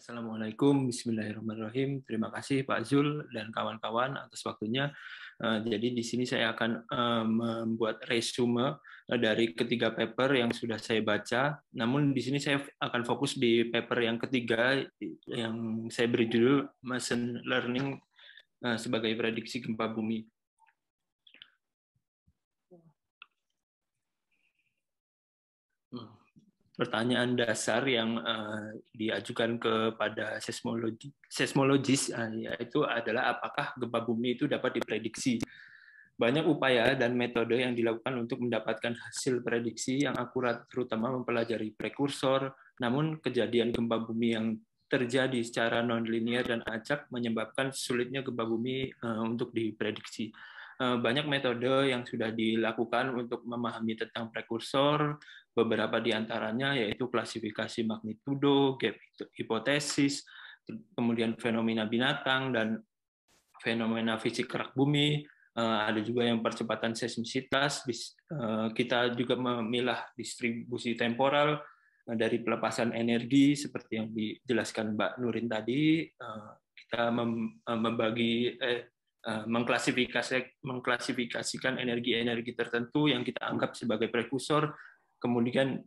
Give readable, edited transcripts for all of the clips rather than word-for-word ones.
Assalamualaikum, Bismillahirrahmanirrahim. Terima kasih Pak Zul dan kawan-kawan atas waktunya. Jadi di sini saya akan membuat resume dari ketiga paper yang sudah saya baca. Namun di sini saya akan fokus di paper yang ketiga yang saya beri judul Machine Learning sebagai prediksi gempa bumi. Pertanyaan dasar yang diajukan kepada seismologis yaitu adalah apakah gempa bumi itu dapat diprediksi. Banyak upaya dan metode yang dilakukan untuk mendapatkan hasil prediksi yang akurat, terutama mempelajari prekursor. Namun kejadian gempa bumi yang terjadi secara nonlinear dan acak menyebabkan sulitnya gempa bumi untuk diprediksi. Banyak metode yang sudah dilakukan untuk memahami tentang prekursor. Beberapa di antaranya yaitu klasifikasi magnitudo, gap hipotesis, kemudian fenomena binatang dan fenomena fisik kerak bumi. Ada juga yang percepatan seismisitas. Kita juga memilah distribusi temporal dari pelepasan energi seperti yang dijelaskan Mbak Nurin tadi. Kita mengklasifikasikan energi-energi tertentu yang kita anggap sebagai prekursor, kemudian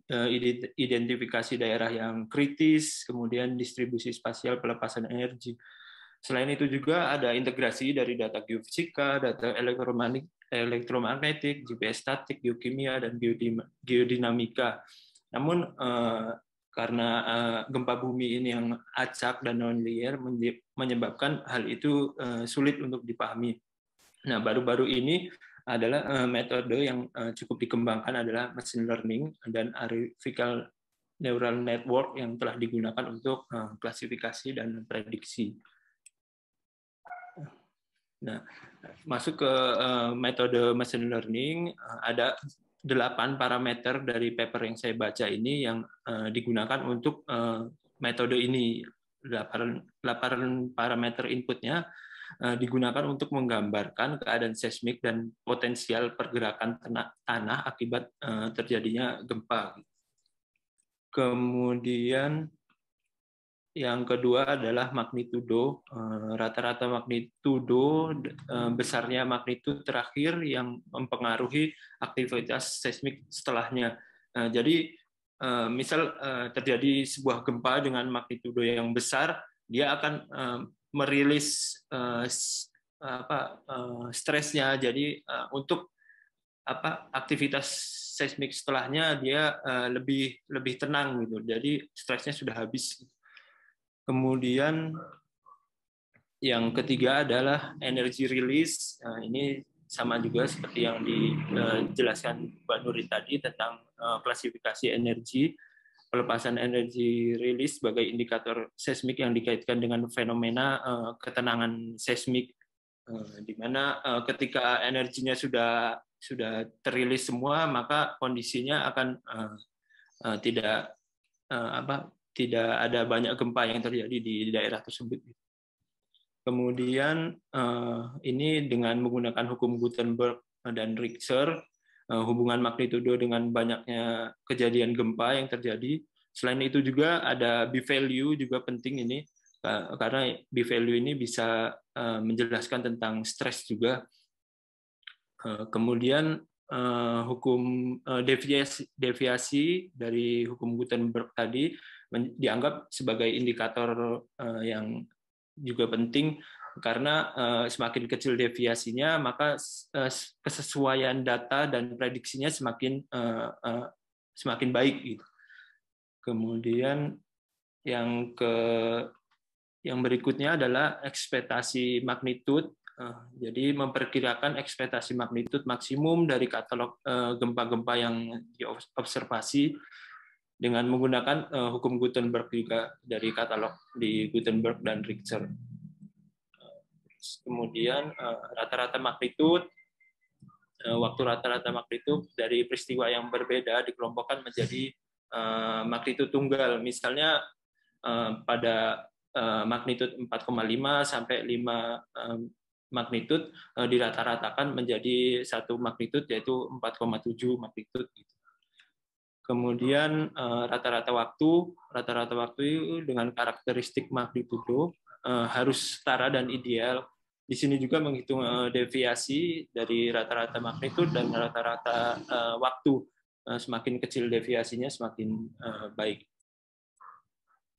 identifikasi daerah yang kritis, kemudian distribusi spasial pelepasan energi. Selain itu juga ada integrasi dari data geofisika, data elektromagnetik, GPS statik, geokimia, dan geodinamika. Namun karena gempa bumi ini yang acak dan nonlinear menyebabkan hal itu sulit untuk dipahami. Nah, baru-baru ini adalah metode yang cukup dikembangkan adalah machine learning dan artificial neural network yang telah digunakan untuk klasifikasi dan prediksi. Nah, masuk ke metode machine learning, ada 8 parameter dari paper yang saya baca ini yang digunakan untuk metode ini. 8 parameter inputnya digunakan untuk menggambarkan keadaan seismik dan potensial pergerakan tanah akibat terjadinya gempa. Kemudian yang kedua adalah magnitudo, rata-rata magnitudo, besarnya magnitudo terakhir yang mempengaruhi aktivitas seismik setelahnya. Jadi misal terjadi sebuah gempa dengan magnitudo yang besar, dia akan merilis stresnya. Jadi untuk aktivitas seismik setelahnya dia lebih tenang gitu. Jadi stresnya sudah habis. Kemudian yang ketiga adalah energy release. Nah, ini sama juga seperti yang dijelaskan Mbak Nuri tadi tentang klasifikasi energi, pelepasan energi release sebagai indikator seismik yang dikaitkan dengan fenomena ketenangan seismik, di mana ketika energinya sudah terilis semua, maka kondisinya akan tidak ada banyak gempa yang terjadi di daerah tersebut. Kemudian ini dengan menggunakan hukum Gutenberg dan Richter, hubungan magnitudo dengan banyaknya kejadian gempa yang terjadi. Selain itu juga ada B-value juga penting ini, karena B-value ini bisa menjelaskan tentang stres juga. Kemudian hukum deviasi dari hukum Gutenberg tadi dianggap sebagai indikator yang juga penting, karena semakin kecil deviasinya maka kesesuaian data dan prediksinya semakin baik gitu. Kemudian yang berikutnya adalah ekspektasi magnitud. Jadi memperkirakan ekspektasi magnitud maksimum dari katalog gempa-gempa yang diobservasi dengan menggunakan hukum Gutenberg juga dari katalog di Gutenberg dan Richter. Kemudian rata-rata magnitud, waktu rata-rata magnitud dari peristiwa yang berbeda dikelompokkan menjadi magnitud tunggal. Misalnya pada magnitud 4,5 sampai 5 magnitud dirata-ratakan menjadi satu magnitud, yaitu 4,7 magnitud. Kemudian rata-rata waktu dengan karakteristik magnitudo harus setara dan ideal. Di sini juga menghitung deviasi dari rata-rata magnitudo dan rata-rata waktu. Semakin kecil deviasinya semakin baik.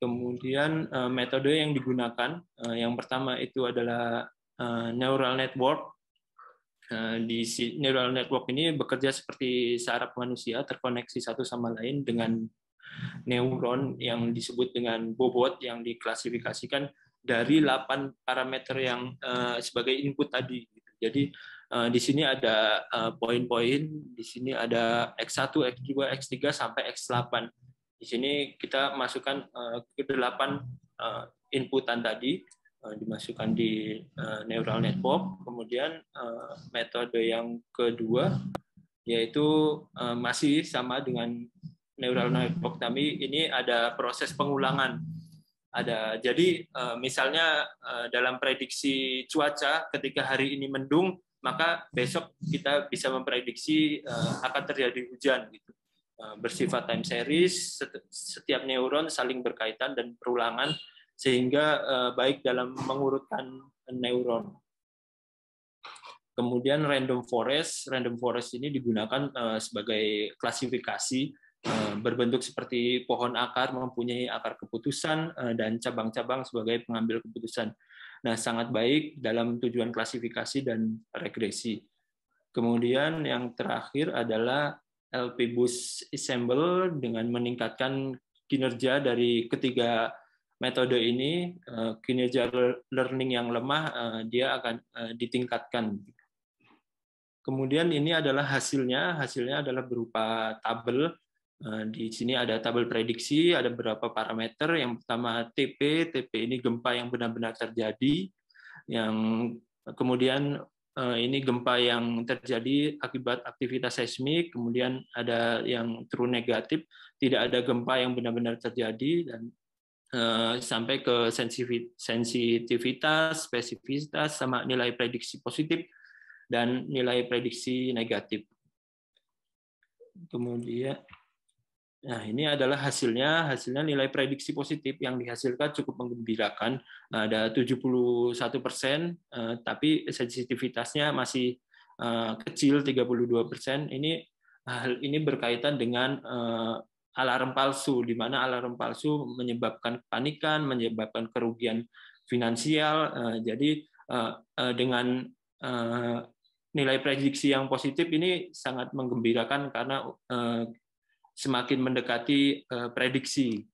Kemudian metode yang digunakan, yang pertama itu adalah neural network. Di neural network ini bekerja seperti saraf manusia, terkoneksi satu sama lain dengan neuron yang disebut dengan bobot yang diklasifikasikan dari 8 parameter yang sebagai input tadi. Jadi di sini ada poin-poin, di sini ada X1, X2, X3 sampai X8. Di sini kita masukkan ke 8 inputan tadi, dimasukkan di neural network. Kemudian metode yang kedua yaitu masih sama dengan neural network, tapi ini ada proses pengulangan. Jadi misalnya dalam prediksi cuaca, ketika hari ini mendung, maka besok kita bisa memprediksi akan terjadi hujan gitu. Bersifat time series, setiap neuron saling berkaitan dan berulangan, sehingga baik dalam mengurutkan neuron. Kemudian random forest ini digunakan sebagai klasifikasi, berbentuk seperti pohon akar, mempunyai akar keputusan dan cabang-cabang sebagai pengambil keputusan. Nah, sangat baik dalam tujuan klasifikasi dan regresi. Kemudian yang terakhir adalah LP-Boost Ensemble dengan meningkatkan kinerja dari ketiga metode ini. Kinerja learning yang lemah dia akan ditingkatkan. Kemudian ini adalah hasilnya adalah berupa tabel. Di sini ada tabel prediksi, ada beberapa parameter. Yang pertama TP ini gempa yang benar-benar terjadi. Yang kemudian ini gempa yang terjadi akibat aktivitas seismik. Kemudian ada yang true negatif, tidak ada gempa yang benar-benar terjadi, dan sampai ke sensitivitas, spesifitas, sama nilai prediksi positif dan nilai prediksi negatif. Kemudian, nah ini adalah hasilnya nilai prediksi positif yang dihasilkan cukup menggembirakan, ada 71%, tapi sensitivitasnya masih kecil 32%. Hal ini berkaitan dengan alarm palsu, di mana alarm palsu menyebabkan kepanikan, menyebabkan kerugian finansial. Jadi dengan nilai prediksi yang positif ini sangat menggembirakan karena semakin mendekati prediksi.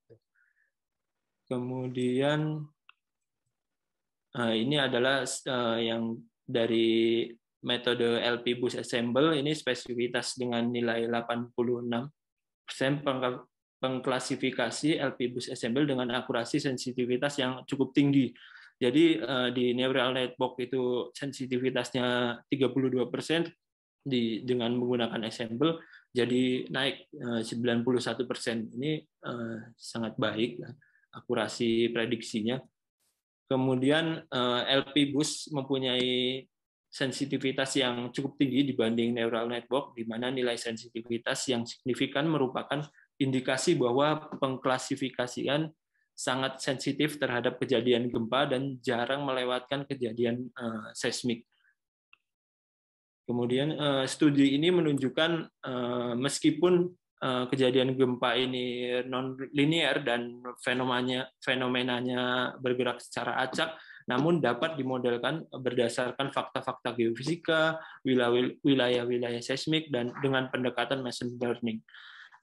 Kemudian ini adalah yang dari metode LP-Boost Ensemble, ini spesifitas dengan nilai 86%, pengklasifikasi LP-Boost Ensemble dengan akurasi sensitivitas yang cukup tinggi. Jadi di neural network itu sensitivitasnya 32%, dengan menggunakan ensemble jadi naik 91%. Ini sangat baik akurasi prediksinya. Kemudian LP-Boost mempunyai sensitivitas yang cukup tinggi dibanding neural network, di mana nilai sensitivitas yang signifikan merupakan indikasi bahwa pengklasifikasian sangat sensitif terhadap kejadian gempa dan jarang melewatkan kejadian seismik. Kemudian studi ini menunjukkan meskipun kejadian gempa ini non-linear dan fenomenanya bergerak secara acak, namun dapat dimodelkan berdasarkan fakta-fakta geofisika, wilayah-wilayah seismik, dan dengan pendekatan machine learning.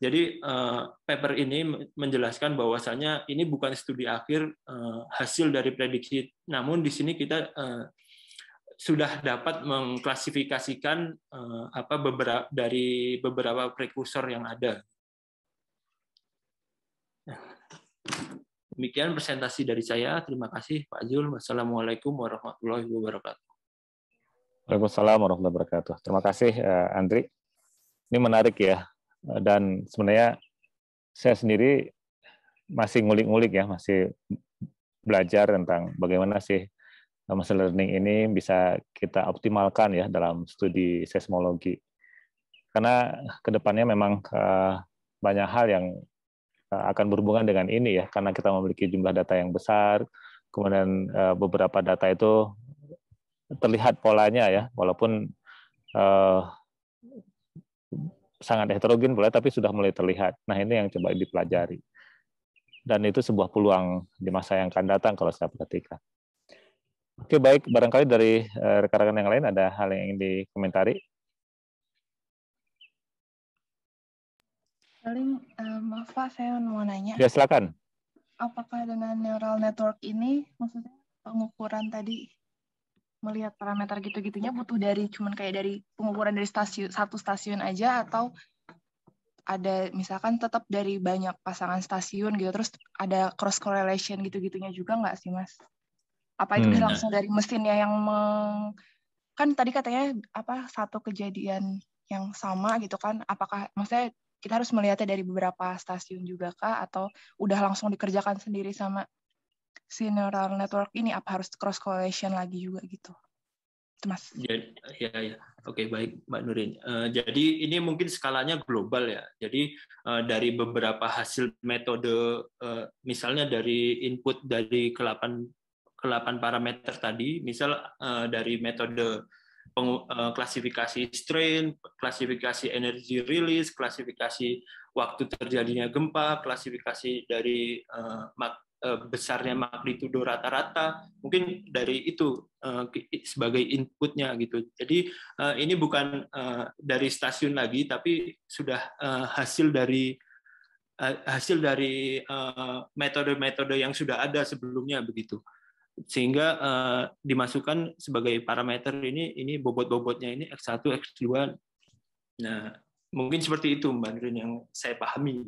Jadi paper ini menjelaskan bahwasanya ini bukan studi akhir hasil dari prediksi, namun di sini kita sudah dapat mengklasifikasikan dari beberapa prekursor yang ada. Demikian presentasi dari saya. Terima kasih Pak Zul. Wassalamualaikum warahmatullahi wabarakatuh. Waalaikumsalam warahmatullahi wabarakatuh. Terima kasih Andri. Ini menarik ya. Dan sebenarnya saya sendiri masih ngulik-ngulik ya, masih belajar tentang bagaimana sih machine learning ini bisa kita optimalkan ya dalam studi seismologi. Karena kedepannya memang banyak hal yang akan berhubungan dengan ini ya, karena kita memiliki jumlah data yang besar, kemudian beberapa data itu terlihat polanya ya, walaupun sangat heterogen boleh, tapi sudah mulai terlihat. Nah, ini yang coba dipelajari. Dan itu sebuah peluang di masa yang akan datang kalau saya perhatikan. Oke, baik. Barangkali dari rekan-rekan yang lain ada hal yang ingin dikomentari. Paling, maaf Pak, saya mau nanya. Ya, silakan. Apakah dengan neural network ini, maksudnya pengukuran tadi, melihat parameter gitu-gitunya butuh dari cuman kayak dari pengukuran dari satu stasiun aja, atau ada misalkan tetap dari banyak pasangan stasiun gitu, terus ada cross correlation gitu-gitunya juga nggak sih Mas? Apa itu langsung dari mesinnya yang kan tadi katanya apa satu kejadian yang sama gitu kan? Apakah maksudnya kita harus melihatnya dari beberapa stasiun juga kah, atau udah langsung dikerjakan sendiri sama si neural network ini, apa harus cross correlation lagi juga gitu? Itu Mas. Ya. Oke, baik Mbak Nurin. Jadi ini mungkin skalanya global ya. Jadi dari beberapa hasil metode, misalnya dari input dari ke-8 parameter tadi, misal dari metode klasifikasi strain, klasifikasi energy release, klasifikasi waktu terjadinya gempa, klasifikasi dari besarnya magnitudo rata-rata, mungkin dari itu sebagai inputnya gitu. Jadi ini bukan dari stasiun lagi, tapi sudah hasil dari metode-metode yang sudah ada sebelumnya begitu. Sehingga dimasukkan sebagai parameter ini bobot-bobotnya ini X1, X2. Nah, mungkin seperti itu Mbak Nurin yang saya pahami.